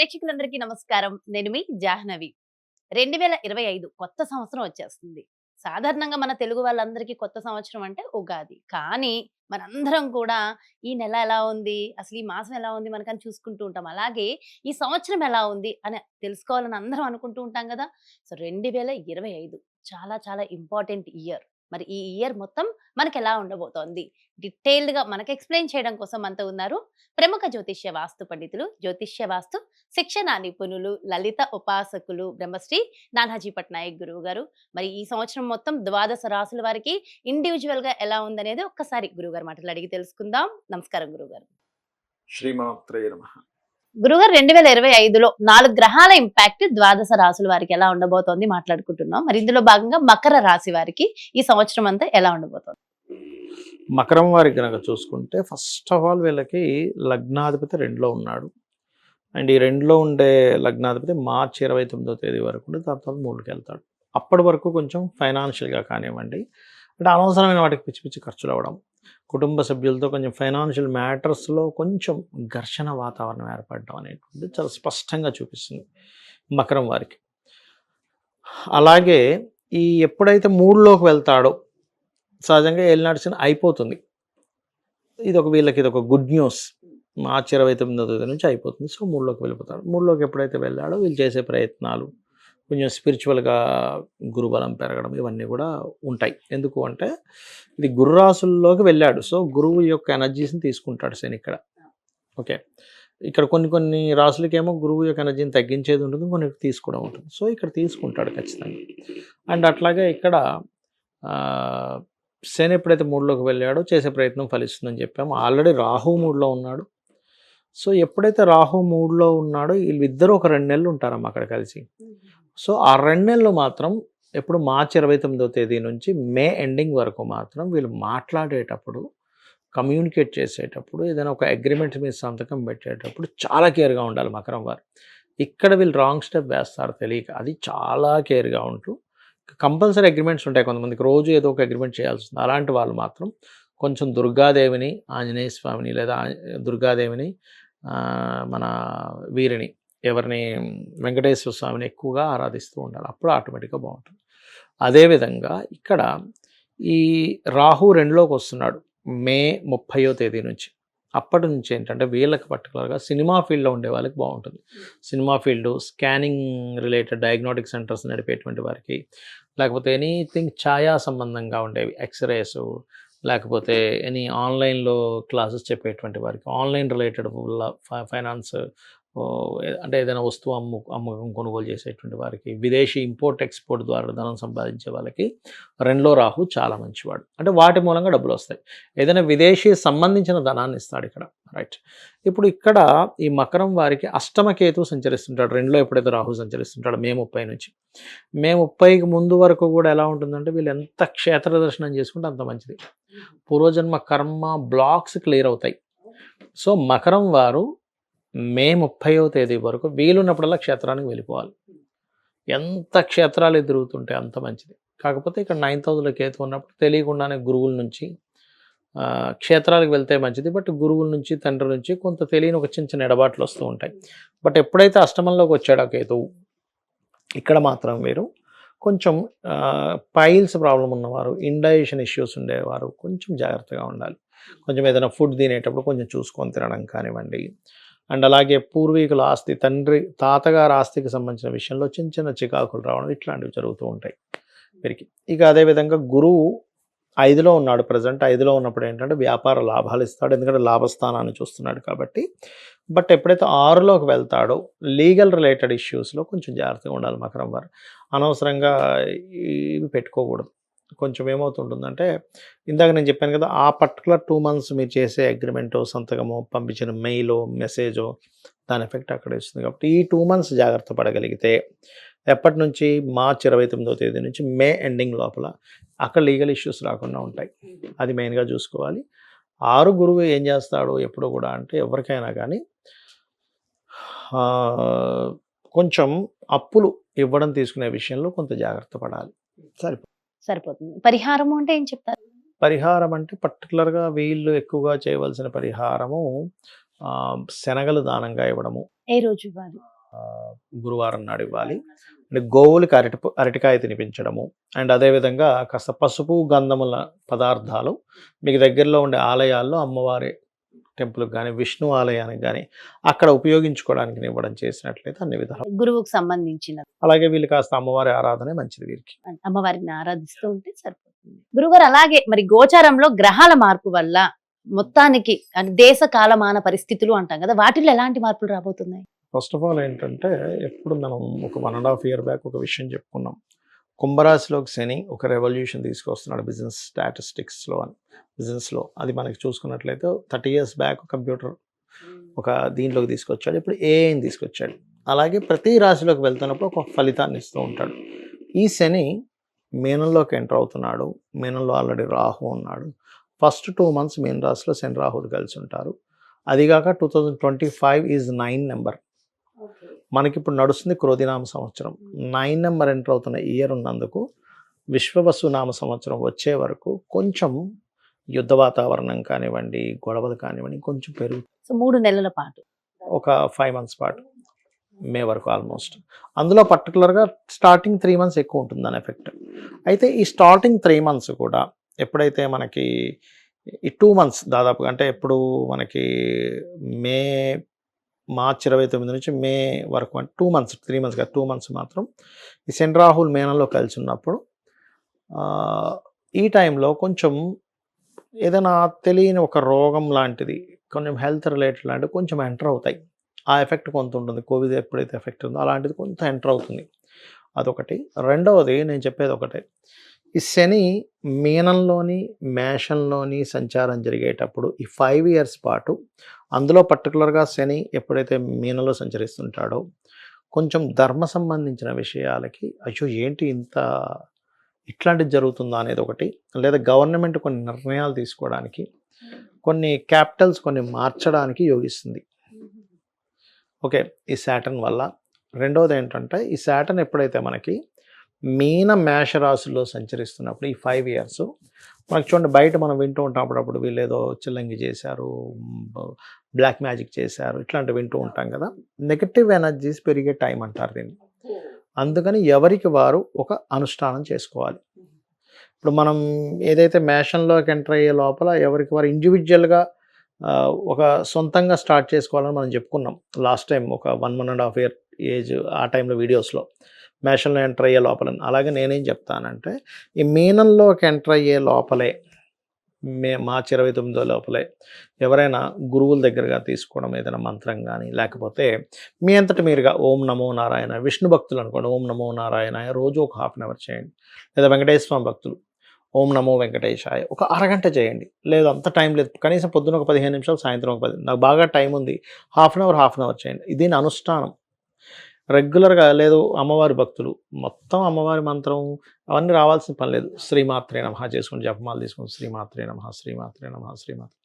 ప్రేక్షకులందరికీ నమస్కారం. నేను మీ జాహ్నవి. 2025 కొత్త సంవత్సరం వచ్చేస్తుంది. సాధారణంగా మన తెలుగు వాళ్ళందరికీ కొత్త సంవత్సరం అంటే ఉగాది. కానీ మనందరం కూడా ఈ నెల ఎలా ఉంది? అసలు ఈ మాసం ఎలా ఉంది? మనకని చూసుకుంటూ ఉంటాం. అలాగే ఈ సంవత్సరం ఎలా ఉంది? అని తెలుసుకోవాలని అందరం అనుకుంటూ ఉంటాం గదా! సో, 2025 చాలా చాలా ఇంపార్టెంట్ ఇయర్. మరి ఈ ఇయర్ మొత్తం మనకెలా ఉండబోతోంది? డీటెయిల్డ్‌గా మనకు ఎక్స్‌ప్లెయిన్ చేయడం కోసం మనతో ఉన్నారు ప్రముఖ జ్యోతిష్య వాస్తు పండితులు, జ్యోతిష్య వాస్తు శిక్షణ నిపుణులు, లలిత ఉపాసకులు, బ్రహ్మశ్రీ నానాజీ పట్నాయక్ గురువు గారు. మరి ఈ సంవత్సరం మొత్తం ద్వాదశ రాసుల వారికి ఇండివిడ్యువల్‌గా ఎలా ఉందనేది ఒక్కసారి గురువుగారి మాటల్లో అడిగి తెలుసుకుందాం. నమస్కారం గురువుగారు. శ్రీమాత్రే నమః. గురువుగారు 2025లో 4 గ్రహాల ఇంపాక్ట్ ద్వాదశ రాసుల వారికి ఎలా ఉండబోతోంది మాట్లాడుకుంటున్నాం. మరి ఇందులో భాగంగా మకర రాశి వారికి ఈ సంవత్సరం అంతా ఎలా ఉండబోతోంది? మకరం వారికి గనక చూసుకుంటే ఫస్ట్ ఆఫ్ ఆల్ వీళ్ళకి లగ్నాధిపతి 2లో ఉన్నాడు. అండ్ ఈ 2లో ఉండే లగ్నాధిపతి మార్చి 29వ తేదీ వరకు ఉండి తర్వాత 3కి వెళ్తాడు. అప్పటి వరకు కొంచెం ఫైనాన్షియల్గా కానివ్వండి, అంటే అనవసరమైన వాటికి పిచ్చి పిచ్చి ఖర్చులు అవ్వడం, కుటుంబ సభ్యులతో కొంచెం ఫైనాన్షియల్ మ్యాటర్స్లో కొంచెం ఘర్షణ వాతావరణం ఏర్పడడం అనేటువంటిది చాలా స్పష్టంగా చూపిస్తుంది మకరం వారికి. అలాగే ఈ ఎప్పుడైతే 3లోకి వెళ్తాడో సహజంగా ఏలినాటి శని అయిపోతుంది. వీళ్ళకి ఇది ఒక గుడ్ న్యూస్. మార్చి 29వ తేదీ నుంచి అయిపోతుంది. సో 3లోకి వెళ్ళిపోతాడు. 3లోకి ఎప్పుడైతే వెళ్ళాడో వీళ్ళు చేసే ప్రయత్నాలు కొంచెం స్పిరిచువల్గా గురుబలం పెరగడం ఇవన్నీ కూడా ఉంటాయి. ఎందుకు అంటే ఇది గురు రాసుల్లోకి వెళ్ళాడు. సో గురువు యొక్క ఎనర్జీస్ని తీసుకుంటాడు శని ఇక్కడ. ఓకే, ఇక్కడ కొన్ని రాసులకేమో గురువు యొక్క ఎనర్జీని తగ్గించేది ఉంటుంది, కొన్ని తీసుకోవడం ఉంటుంది. సో ఇక్కడ తీసుకుంటాడు ఖచ్చితంగా. అండ్ అట్లాగే ఇక్కడ శని ఎప్పుడైతే 3లోకి వెళ్ళాడో చేసే ప్రయత్నం ఫలిస్తుందని చెప్పాము. ఆల్రెడీ రాహు 3లో ఉన్నాడు. సో ఎప్పుడైతే రాహు 3లో ఉన్నాడో వీళ్ళిద్దరూ ఒక 2 నెలలు ఉంటారమ్మా అక్కడ కలిసి. సో ఆ 2 నెలలు మాత్రం ఎప్పుడు మార్చి 29వ తేదీ నుంచి మే ఎండింగ్ వరకు మాత్రం వీళ్ళు మాట్లాడేటప్పుడు, కమ్యూనికేట్ చేసేటప్పుడు, ఏదైనా ఒక అగ్రిమెంట్ మీద సంతకం పెట్టేటప్పుడు చాలా కేర్గా ఉండాలి మకరం వారు. ఇక్కడ వీళ్ళు రాంగ్ స్టెప్ వేస్తారు తెలియక. అది చాలా కేర్గా ఉంటూ కంపల్సరీ అగ్రిమెంట్స్ ఉంటాయి. కొంతమందికి రోజు ఏదో ఒక అగ్రిమెంట్ చేయాల్సి ఉంది. అలాంటి వాళ్ళు మాత్రం కొంచెం దుర్గాదేవిని, ఆంజనేయ స్వామిని లేదా దుర్గాదేవిని, మన వీరిని ఎవరిని వెంకటేశ్వర స్వామిని ఎక్కువగా ఆరాధిస్తూ ఉండాలి. అప్పుడు ఆటోమేటిక్గా బాగుంటుంది. అదేవిధంగా ఇక్కడ ఈ రాహు 2లోకి వస్తున్నాడు మే 30వ తేదీ నుంచి. అప్పటి నుంచి ఏంటంటే వీళ్ళకి పర్టికులర్గా సినిమా ఫీల్డ్లో ఉండే వాళ్ళకి బాగుంటుంది. Cinema field, scanning related diagnostic centres నడిపేటువంటి వారికి, లేకపోతే ఎనీథింగ్ ఛాయా సంబంధంగా ఉండేవి, ఎక్స్రేస్, లేకపోతే ఆన్లైన్లో క్లాసెస్ చెప్పేటువంటి వారికి, ఆన్లైన్ రిలేటెడ్ ఫైనాన్స్, అంటే ఏదైనా వస్తువు అమ్మకం కొనుగోలు చేసేటువంటి వారికి, విదేశీ ఇంపోర్ట్ ఎక్స్పోర్ట్ ద్వారా ధనం సంపాదించే వాళ్ళకి 2లో రాహు చాలా మంచివాడు. అంటే వాటి మూలంగా డబ్బులు వస్తాయి. ఏదైనా విదేశీ సంబంధించిన ధనాన్ని ఇస్తాడు ఇక్కడ. రైట్, ఇప్పుడు ఇక్కడ ఈ మకరం వారికి అష్టమకేతు సంచరిస్తుంటాడు 2లో. ఎప్పుడైతే రాహు సంచరిస్తుంటాడు మే 30 నుంచి. మే 30కి ముందు వరకు కూడా ఎలా ఉంటుందంటే వీళ్ళు ఎంత క్షేత్ర దర్శనం చేసుకుంటే అంత మంచిది. పూర్వజన్మ కర్మ బ్లాక్స్ క్లియర్ అవుతాయి. సో మకరం వారు మే 30వ తేదీ వరకు వీలున్నప్పుడల్లా క్షేత్రానికి వెళ్ళిపోవాలి. ఎంత క్షేత్రాలు ఎదురుగుతుంటే అంత మంచిది. కాకపోతే ఇక్కడ 9th హౌస్లో కేతు ఉన్నప్పుడు తెలియకుండానే గురువుల నుంచి క్షేత్రాలకు వెళ్తే మంచిది. బట్ గురువుల నుంచి, తండ్రి నుంచి కొంత తెలియని ఒక చిన్న చిన్న ఎడబాట్లు వస్తూ ఉంటాయి. బట్ ఎప్పుడైతే అష్టమంలోకి వచ్చాడో కేతువు, ఇక్కడ మాత్రం మీరు కొంచెం పైల్స్ ప్రాబ్లం ఉన్నవారు, ఇండైజెషన్ ఇష్యూస్ ఉండేవారు కొంచెం జాగ్రత్తగా ఉండాలి. కొంచెం ఏదైనా ఫుడ్ తినేటప్పుడు కొంచెం చూసుకొని తినడం కానివ్వండి. అండ్ అలాగే పూర్వీకుల ఆస్తి, తాతగారు ఆస్తికి సంబంధించిన విషయంలో చిన్న చిన్న చికాకులు రావడం ఇట్లాంటివి జరుగుతూ ఉంటాయి వీరికి. ఇక అదేవిధంగా గురువు 5లో ఉన్నాడు. ప్రజెంట్ 5లో ఉన్నప్పుడు ఏంటంటే వ్యాపార లాభాలు ఇస్తాడు, ఎందుకంటే లాభస్థానాన్ని చూస్తున్నాడు కాబట్టి. బట్ ఎప్పుడైతే 6లోకి వెళ్తాడో లీగల్ రిలేటెడ్ ఇష్యూస్లో కొంచెం జాగ్రత్తగా ఉండాలి మకరం వారు. అనవసరంగా ఇవి పెట్టుకోకూడదు. కొంచెం ఏమవుతుంటుందంటే ఇందాక నేను చెప్పాను కదా, ఆ పర్టికులర్ 2 months మీరు చేసే అగ్రిమెంటో, సంతకమో, పంపించిన మెయిలో, మెసేజో దాని ఎఫెక్ట్ అక్కడ ఇస్తుంది. కాబట్టి ఈ 2 months జాగ్రత్త పడగలిగితే ఎప్పటి నుంచి మార్చి 29వ తేదీ నుంచి మే ఎండింగ్ లోపల అక్కడ లీగల్ ఇష్యూస్ రాకుండా ఉంటాయి. అది మెయిన్గా చూసుకోవాలి. 6 గురువు ఏం చేస్తాడు ఎప్పుడు కూడా అంటే ఎవరికైనా కానీ కొంచెం అప్పులు ఇవ్వడం తీసుకునే విషయంలో కొంత జాగ్రత్త పడాలి. సరిపోతుంది. పరిహారము అంటే ఏం చెప్తారు? పరిహారం అంటే పర్టికులర్గా వీళ్ళు ఎక్కువగా చేయవలసిన పరిహారము శనగలు దానంగా ఇవ్వడము, ఏ రోజు ఇవ్వాలి? గురువారం నాడు ఇవ్వాలి. అంటే గోవులకి అరటికాయ తినిపించడము, అండ్ అదేవిధంగా కాస్త పసుపు గంధముల పదార్థాలు మీకు దగ్గరలో ఉండే ఆలయాల్లో అమ్మవారి టెంపుల్కి కానీ విష్ణు ఆలయానికి కానీ అక్కడ ఉపయోగించుకోవడానికి ఇవ్వడం చేసినట్లయితే అన్ని విధాలు. గురువుకు సంబంధించిన అలాగే వీళ్ళు కాస్త అమ్మవారి ఆరాధనే మంచిది వీరికి. అమ్మవారిని ఆరాధిస్తూ ఉంటే సరిపోతుంది. గురుగారు అలాగే మరి గోచారంలో గ్రహాల మార్పు వల్ల మొత్తానికి అంటే దేశ కాలమాన పరిస్థితులు అంటాం కదా, వాటిలో ఎలాంటి మార్పులు రాబోతున్నాయి? ఫస్ట్ ఆఫ్ ఆల్ ఏంటంటే ఎప్పుడు మనం ఒక 1.5 year బ్యాక్ ఒక విషయం చెప్పుకున్నాం. కుంభరాశిలోకి శని ఒక రెవల్యూషన్ తీసుకొస్తున్నాడు బిజినెస్ స్టాటిస్టిక్స్లో అని, బిజినెస్లో. అది మనకి చూసుకున్నట్లయితే 30 years బ్యాక్ కంప్యూటర్ ఒక దీంట్లోకి తీసుకొచ్చాడు, ఇప్పుడు ఏఐని తీసుకొచ్చాడు. అలాగే ప్రతి రాశిలోకి వెళ్తున్నప్పుడు ఒక ఫలితాన్ని ఇస్తూ ఉంటాడు. ఈ శని మీనంలోకి ఎంటర్ అవుతున్నాడు. మీనంలో ఆల్రెడీ రాహు ఉన్నాడు. ఫస్ట్ 2 months మీన రాశిలో శని రాహులు కలిసి ఉంటారు. అదిగాక 2025 ఈజ్ 9 నెంబర్. మనకి ఇప్పుడు నడుస్తుంది క్రోధినామ సంవత్సరం. 9 నెంబర్ ఎంటర్ అవుతున్న ఇయర్ ఉన్నందుకు విశ్వవసు నామ సంవత్సరం వచ్చే వరకు కొంచెం యుద్ధ వాతావరణం కానివ్వండి, గొడవలు కానివ్వండి కొంచెం పెరుగుతుంది. సో 3 నెలల పాటు, ఒక 5 months పాటు, మే వరకు ఆల్మోస్ట్. అందులో పర్టికులర్గా స్టార్టింగ్ 3 months ఎక్కువ ఉంటుంది దాని ఎఫెక్ట్. అయితే ఈ స్టార్టింగ్ 3 months కూడా ఎప్పుడైతే మనకి ఈ 2 months దాదాపుగా అంటే ఇప్పుడు మనకి మార్చి 29 నుంచి మే వరకు అంటే 2 months, 3 months కాదు 2 months మాత్రం ఈ శని రాహుల్ మేనంలో కలిసి ఉన్నప్పుడు ఈ టైంలో కొంచెం ఏదైనా తెలియని ఒక రోగం లాంటిది, కొంచెం హెల్త్ రిలేటెడ్ లాంటివి కొంచెం ఎంటర్ అవుతాయి. ఆ ఎఫెక్ట్ కొంత ఉంటుంది. కోవిడ్ ఎప్పుడైతే ఎఫెక్ట్ ఉందో అలాంటిది కొంత ఎంటర్ అవుతుంది. అదొకటి. రెండవది నేను చెప్పేది ఒకటే, ఈ శని మీనంలోని మేషంలోని సంచారం జరిగేటప్పుడు ఈ 5 years పాటు, అందులో పర్టికులర్గా శని ఎప్పుడైతే మీనంలో సంచరిస్తుంటాడో కొంచెం ధర్మ సంబంధించిన విషయాలకి అయ్యో ఏంటి ఇంత ఇట్లాంటిది జరుగుతుందా అనేది ఒకటి, లేదా గవర్నమెంట్ కొన్ని నిర్ణయాలు తీసుకోవడానికి, కొన్ని క్యాపిటల్స్ కొన్ని మార్చడానికి యోగిస్తుంది. ఓకే, ఈ శాటర్న్ వల్ల. రెండవది ఏంటంటే ఈ శాటర్న్ ఎప్పుడైతే మనకి మీన మేష రాశుల్లో సంచరిస్తున్నప్పుడు ఈ 5 years మనకు చూడండి, బయట మనం వింటూ ఉంటాం అప్పుడప్పుడు వీళ్ళు ఏదో చిల్లంగి చేశారు, బ్లాక్ మ్యాజిక్ చేశారు, ఇట్లాంటివి వింటూ ఉంటాం కదా. నెగటివ్ ఎనర్జీస్ పెరిగే టైం అంటారు దీన్ని. అందుకని ఎవరికి వారు ఒక అనుష్ఠానం చేసుకోవాలి. ఇప్పుడు మనం ఏదైతే మేషంలోకి ఎంటర్ అయ్యే లోపల ఎవరికి వారు ఇండివిజువల్గా ఒక సొంతంగా స్టార్ట్ చేసుకోవాలని మనం చెప్పుకున్నాం లాస్ట్ టైం, ఒక 1.5 year ఏజ్ ఆ టైంలో వీడియోస్లో. మేషంలో ఎంటర్ అయ్యే లోపల. అలాగే నేనేం చెప్తానంటే ఈ మీనంలోకి ఎంటర్ అయ్యే లోపలే, మార్చి 29 లోపలే ఎవరైనా గురువుల దగ్గరగా తీసుకోవడం, ఏదైనా మంత్రం కానీ లేకపోతే మీ అంతటి మీరుగా ఓం నమో నారాయణ, విష్ణు భక్తులు అనుకోండి ఓం నమో నారాయణ రోజు ఒక 1/2 hour చేయండి. లేదా వెంకటేశ్వర స్వామి భక్తులు ఓం నమో వెంకటేశాయ ఒక అరగంట చేయండి. లేదు అంత టైం లేదు, కనీసం పొద్దున ఒక 15 నిమిషాలు, సాయంత్రం ఒక 10, నాకు బాగా టైం ఉంది 1/2 hour చేయండి. దీని అనుష్ఠానం రెగ్యులర్గా. లేదు అమ్మవారి భక్తులు మొత్తం అమ్మవారి మంత్రం అవన్నీ రావాల్సిన పని లేదు. శ్రీమాత్రే నమః చేసుకుని జపమాలు తీసుకుని శ్రీమాత్రే నమః, శ్రీమాత్రే నమః, శ్రీమాత్రే.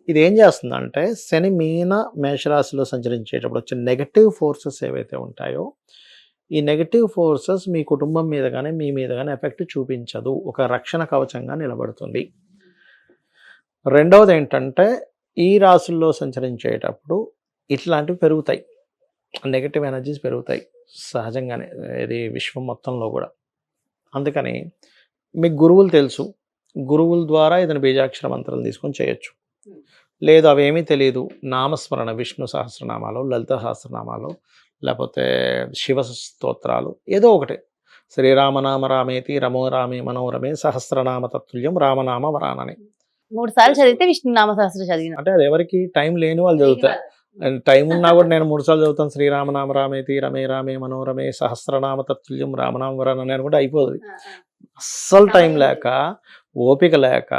ఇది ఏం చేస్తుందంటే శని మీన మేషరాశిలో సంచరించేటప్పుడు వచ్చే నెగటివ్ ఫోర్సెస్ ఏవైతే ఉంటాయో ఈ నెగటివ్ ఫోర్సెస్ మీ కుటుంబం మీద కానీ మీ మీద కానీ ఎఫెక్ట్ చూపించదు, ఒక రక్షణ కవచంగా నిలబడుతుంది. రెండవది ఏంటంటే ఈ రాశుల్లో సంచరించేటప్పుడు ఇట్లాంటివి పెరుగుతాయి, నెగటివ్ ఎనర్జీస్ పెరుగుతాయి సహజంగానే, ఇది విశ్వం మొత్తంలో కూడా. అందుకని మీకు గురువులు తెలుసు, గురువుల ద్వారా ఇతని బీజాక్షర మంత్రాలు తీసుకొని చేయొచ్చు. లేదు అవేమీ తెలియదు, నామస్మరణ, విష్ణు సహస్రనామాలు, లలిత సహస్రనామాలు, లేకపోతే శివ స్తోత్రాలు ఏదో ఒకటి, శ్రీరామనామ రామేతి రమో రామే మనోరమే సహస్రనామ తత్తుల్యం రామనామ వరానని 3 సార్లు చదివితే విష్ణు నామ సహస్రం చదివిన. అంటే అది ఎవరికి టైం లేని వాళ్ళు చదువుతారు. టైం ఉన్నా కూడా నేను 3 సార్లు చదువుతాను శ్రీరామనామ రామేతి రమే రామే మనోరమే సహస్రనామ తత్తుల్యం రామనామ వరానని అనుకుంటే అయిపోతుంది. అస్సలు టైం లేక, ఓపిక లేక,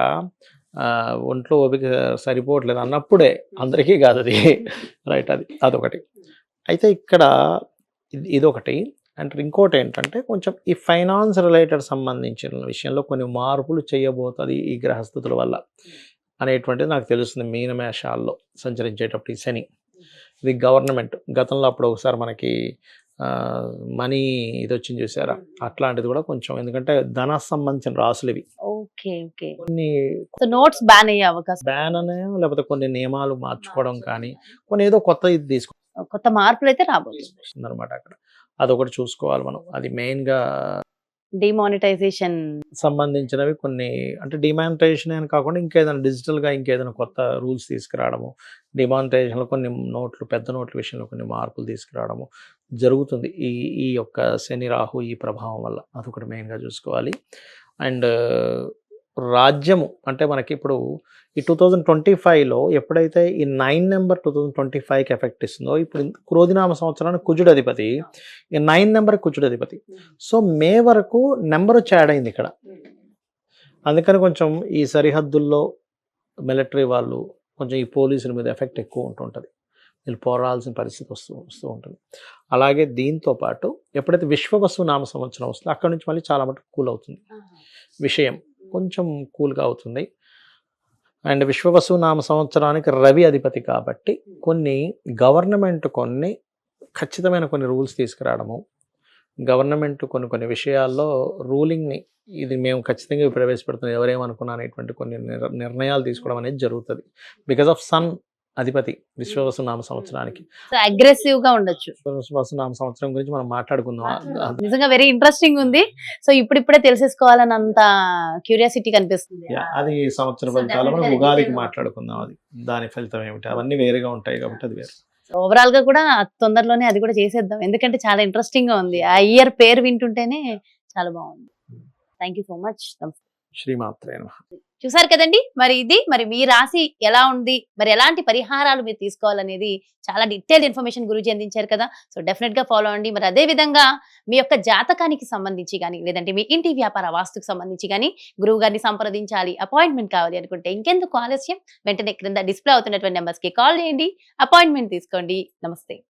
ఒంట్లో ఓపిక సరిపోవట్లేదు అన్నప్పుడే, అందరికీ కాదు అది, రైట్, అదొకటి. అయితే ఇక్కడ ఇదొకటి. అంటే ఇంకోటి ఏంటంటే కొంచెం ఈ ఫైనాన్స్ రిలేటెడ్ సంబంధించిన విషయంలో కొన్ని మార్పులు చేయబోతుంది ఈ గ్రహస్థితుల వల్ల అనేటువంటిది నాకు తెలుస్తుంది. మీనమేషాల్లో సంచరించేటప్పుడు ఈ శని, ఇది గవర్నమెంట్ గతంలో అప్పుడు ఒకసారి మనకి మనీ ఇది వచ్చింది చూసారా, అట్లాంటిది కూడా కొంచెం, ఎందుకంటే ధన సంబంధించిన రాసులు ఇవి. Okay okay. కొన్ని సో నోట్స్ బ్యాన్ అయ్యే అవకాశం, బ్యాన్ అనే లేకపోతే కొన్ని నియమాలు మార్చుకోవడం కానీ, కొన్ని ఏదో కొత్త ఇది తీసుకొస్తుంది కొత్త మార్పులు అయితే రాబోతుంది అనమాట అక్కడ. అదొకటి చూసుకోవాలి మనం. అది మెయిన్గా డిమానిటైజేషన్. సంబంధించినవి కొన్ని, అంటే డిమానిటైజేషన్ అని కాకుండా ఇంకేదైనా డిజిటల్గా ఇంకేదైనా కొత్త రూల్స్ తీసుకురావడము, డిమానిటైజేషన్లో కొన్ని నోట్లు, పెద్ద నోట్ల విషయంలో కొన్ని మార్పులు తీసుకురావడము జరుగుతుంది ఈ ఈ యొక్క శని రాహు ఈ ప్రభావం వల్ల. అదొకటి మెయిన్గా చూసుకోవాలి. అండ్ రాజ్యము అంటే మనకి ఇప్పుడు ఈ 2025లో ఎప్పుడైతే ఈ 9 నెంబర్ 2025కి ఎఫెక్ట్ ఇస్తుందో, ఇప్పుడు క్రోధినామ సంవత్సరానికి కుజుడు అధిపతి, ఈ 9 నెంబర్ కుజుడు అధిపతి. సో మే వరకు నెంబర్ వచ్చి యాడ్ అయింది ఇక్కడ. అందుకని కొంచెం ఈ సరిహద్దుల్లో మిలిటరీ వాళ్ళు, కొంచెం ఈ పోలీసుల మీద ఎఫెక్ట్ ఎక్కువ ఉంటుంటుంది. వీళ్ళు పోరాడాల్సిన పరిస్థితి వస్తూ ఉంటుంది. అలాగే దీంతో పాటు ఎప్పుడైతే విశ్వవసు నామ సంవత్సరం వస్తుందో అక్కడ నుంచి మళ్ళీ చాలా మటుకు కూల్ అవుతుంది, విషయం కొంచెం కూల్గా అవుతుంది. అండ్ విశ్వవసు నామ సంవత్సరానికి రవి అధిపతి కాబట్టి కొన్ని గవర్నమెంట్ కొన్ని ఖచ్చితమైన కొన్ని రూల్స్ తీసుకురావడము, గవర్నమెంట్ కొన్ని విషయాల్లో రూలింగ్ని ఇది మేము ఖచ్చితంగా ప్రవేశపెడుతున్నాం ఎవరేమనుకున్నా అనేటువంటి కొన్ని నిర్ణయాలు తీసుకోవడం అనేది జరుగుతుంది. బికాస్ ఆఫ్ సన్ అధిపతి విశ్వవసు నామ సంవత్సరానికి. సో అగ్రెసివ్ గా ఉండొచ్చు. విశ్వవసు నామ సంవత్సరం గురించి మనం మాట్లాడుకుందాం. నిజంగా వెరీ ఇంట్రెస్టింగ్ ఉంది. సో ఇప్పుడిప్పుడే తెలిసేసుకోవాలన్నంత క్యూరియాసిటీ కనిపిస్తుంది. అది సంవత్సర ఫలితాలు మనం ఉగాదికి మాట్లాడుకుందాం. అది దాని ఫలితం ఏమిటి, అవన్నీ వేరేగా ఉంటాయి కాబట్టి అది వేరు. ఓవరాల్ గా కూడా తొందరలోనే అది కూడా చేసేద్దాం, ఎందుకంటే చాలా ఇంట్రెస్టింగ్ గా ఉంది. ఆ ఇయర్ పేరు వింటుంటేనే చాలా బాగుంది. Thank you so much. శ్రీమాత్రే నమః. చూసారు కదండి, మరి ఇది మరి మీ రాశి ఎలా ఉంది, మరి ఎలాంటి పరిహారాలు మీరు తీసుకోవాలనేది చాలా డీటెయిల్డ్ ఇన్ఫర్మేషన్ గురూజీ అందించారు కదా. సో డెఫినెట్ గా ఫాలో అండి. మరి అదే విధంగా మీ యొక్క జాతకానికి సంబంధించి కానీ, లేదంటే మీ ఇంటి వ్యాపార వాస్తుకు సంబంధించి కానీ గురువు గారిని సంప్రదించాలి, అపాయింట్మెంట్ కావాలి అనుకుంటే ఇంకెందుకు ఆలస్యం, వెంటనే క్రింద డిస్ప్లే అవుతున్నటువంటి నెంబర్స్ కి కాల్ చేయండి, అపాయింట్మెంట్ తీసుకోండి. నమస్తే.